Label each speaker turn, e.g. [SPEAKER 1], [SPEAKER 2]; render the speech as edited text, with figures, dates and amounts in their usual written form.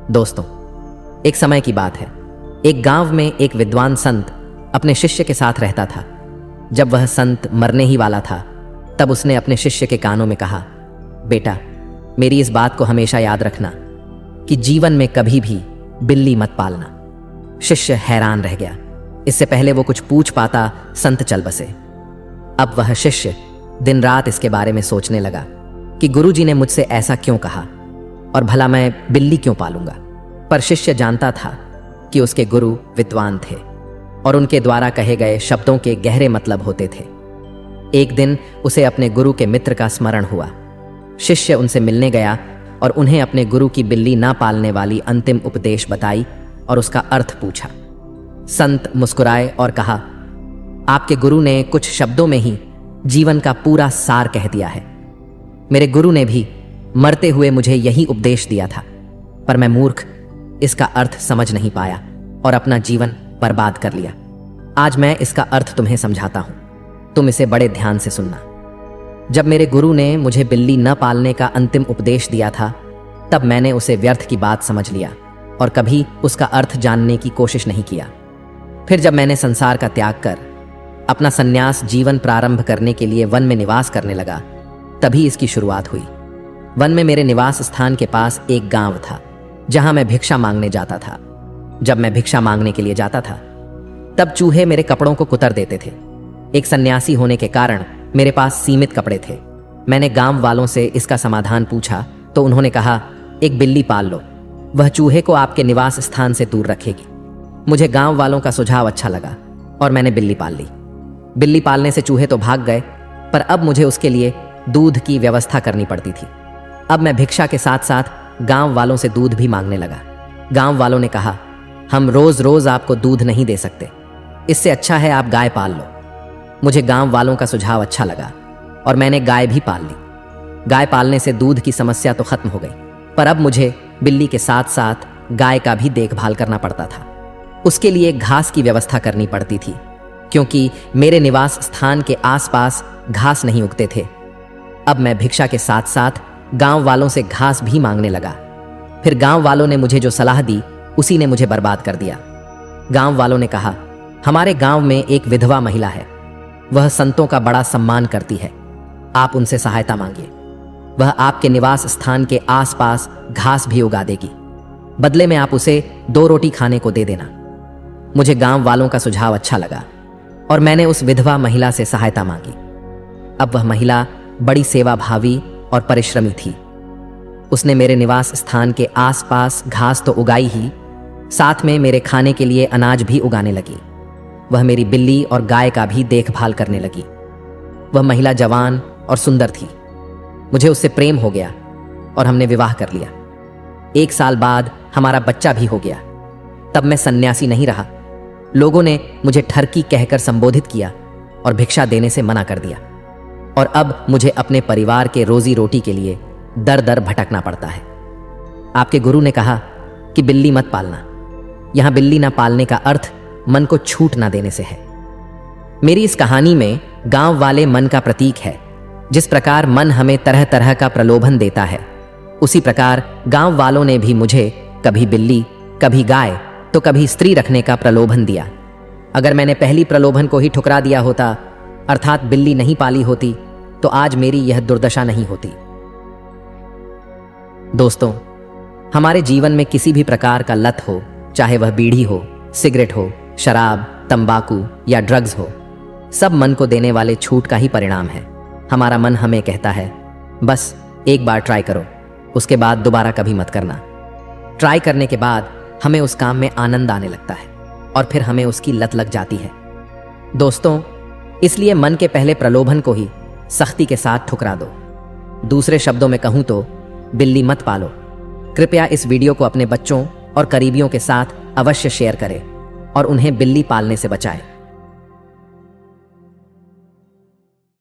[SPEAKER 1] दोस्तों, एक समय की बात है। एक गांव में एक विद्वान संत अपने शिष्य के साथ रहता था। जब वह संत मरने ही वाला था, तब उसने अपने शिष्य के कानों में कहा, बेटा, मेरी इस बात को हमेशा याद रखना कि जीवन में कभी भी बिल्ली मत पालना। शिष्य हैरान रह गया। इससे पहले वो कुछ पूछ पाता, संत चल बसे। अब वह शिष्य दिन रात इसके बारे में सोचने लगा कि गुरुजी ने मुझसे ऐसा क्यों कहा और भला मैं बिल्ली क्यों पालूंगा। पर शिष्य जानता था कि उसके गुरु विद्वान थे और उनके द्वारा कहे गए शब्दों के गहरे मतलब होते थे। एक दिन उसे अपने गुरु के मित्र का स्मरण हुआ। शिष्य उनसे मिलने गया और उन्हें अपने गुरु की बिल्ली ना पालने वाली अंतिम उपदेश बताई और उसका अर्थ पूछा। संत मुस्कुराए और कहा, आपके गुरु ने कुछ शब्दों में ही जीवन का पूरा सार कह दिया है। मेरे गुरु ने भी मरते हुए मुझे यही उपदेश दिया था, पर मैं मूर्ख इसका अर्थ समझ नहीं पाया और अपना जीवन बर्बाद कर लिया। आज मैं इसका अर्थ तुम्हें समझाता हूं, तुम इसे बड़े ध्यान से सुनना। जब मेरे गुरु ने मुझे बिल्ली न पालने का अंतिम उपदेश दिया था, तब मैंने उसे व्यर्थ की बात समझ लिया और कभी उसका अर्थ जानने की कोशिश नहीं किया। फिर जब मैंने संसार का त्याग कर अपना संन्यास जीवन प्रारंभ करने के लिए वन में निवास करने लगा, तभी इसकी शुरुआत हुई। वन में मेरे निवास स्थान के पास एक गांव था, जहां मैं भिक्षा मांगने जाता था। जब मैं भिक्षा मांगने के लिए जाता था, तब चूहे मेरे कपड़ों को कुतर देते थे। एक सन्यासी होने के कारण मेरे पास सीमित कपड़े थे। मैंने गांव वालों से इसका समाधान पूछा तो उन्होंने कहा, एक बिल्ली पाल लो, वह चूहे को आपके निवास स्थान से दूर रखेगी। मुझे गांव वालों का सुझाव अच्छा लगा और मैंने बिल्ली पाल ली। बिल्ली पालने से चूहे तो भाग गए, पर अब मुझे उसके लिए दूध की व्यवस्था करनी पड़ती थी। अब मैं भिक्षा के साथ साथ गांव वालों से दूध भी मांगने लगा। गांव वालों ने कहा, हम रोज रोज आपको दूध नहीं दे सकते, इससे अच्छा है आप गाय पाल लो। मुझे गांव वालों का सुझाव अच्छा लगा और मैंने गाय भी पाल ली। गाय पालने से दूध की समस्या तो खत्म हो गई, पर अब मुझे बिल्ली के साथ साथ गाय का भी देखभाल करना पड़ता था। उसके लिए घास की व्यवस्था करनी पड़ती थी, क्योंकि मेरे निवास स्थान के आसपास घास नहीं उगते थे। अब मैं भिक्षा के साथ साथ गांव वालों से घास भी मांगने लगा। फिर गांव वालों ने मुझे जो सलाह दी, उसी ने मुझे बर्बाद कर दिया। गांव वालों ने कहा, हमारे गांव में एक विधवा महिला है, वह संतों का बड़ा सम्मान करती है, आप उनसे सहायता मांगिए। वह आपके निवास स्थान के आसपास घास भी उगा देगी, बदले में आप उसे 2 रोटी खाने को दे देना। मुझे गांव वालों का सुझाव अच्छा लगा और मैंने उस विधवा महिला से सहायता मांगी। अब वह महिला बड़ी सेवाभावी और परिश्रमी थी। उसने मेरे निवास स्थान के आसपास घास तो उगाई ही, साथ में मेरे खाने के लिए अनाज भी उगाने लगी। वह मेरी बिल्ली और गाय का भी देखभाल करने लगी। वह महिला जवान और सुंदर थी। मुझे उससे प्रेम हो गया और हमने विवाह कर लिया। 1 साल बाद हमारा बच्चा भी हो गया। तब मैं सन्यासी नहीं रहा। लोगों ने मुझे ठरकी कहकर संबोधित किया और भिक्षा देने से मना कर दिया, और अब मुझे अपने परिवार के रोजी रोटी के लिए दर दर भटकना पड़ता है। आपके गुरु ने कहा कि बिल्ली मत पालना। यहां बिल्ली ना पालने का अर्थ मन को छूट ना देने से है। मेरी इस कहानी में गांव वाले मन का प्रतीक है। जिस प्रकार मन हमें तरह तरह का प्रलोभन देता है, उसी प्रकार गांव वालों ने भी मुझे कभी बिल्ली, कभी गाय, तो कभी स्त्री रखने का प्रलोभन दिया। अगर मैंने पहली प्रलोभन को ही ठुकरा दिया होता, अर्थात बिल्ली नहीं पाली होती, तो आज मेरी यह दुर्दशा नहीं होती। दोस्तों, हमारे जीवन में किसी भी प्रकार का लत हो, चाहे वह बीड़ी हो, सिगरेट हो, शराब, तंबाकू या ड्रग्स हो, सब मन को देने वाले छूट का ही परिणाम है। हमारा मन हमें कहता है, बस एक बार ट्राई करो, उसके बाद दोबारा कभी मत करना। ट्राई करने के बाद हमें उस काम में आनंद आने लगता है और फिर हमें उसकी लत लग जाती है। दोस्तों, इसलिए मन के पहले प्रलोभन को ही सख्ती के साथ ठुकरा दो। दूसरे शब्दों में कहूं तो बिल्ली मत पालो। कृपया इस वीडियो को अपने बच्चों और करीबियों के साथ अवश्य शेयर करें और उन्हें बिल्ली पालने से बचाएं।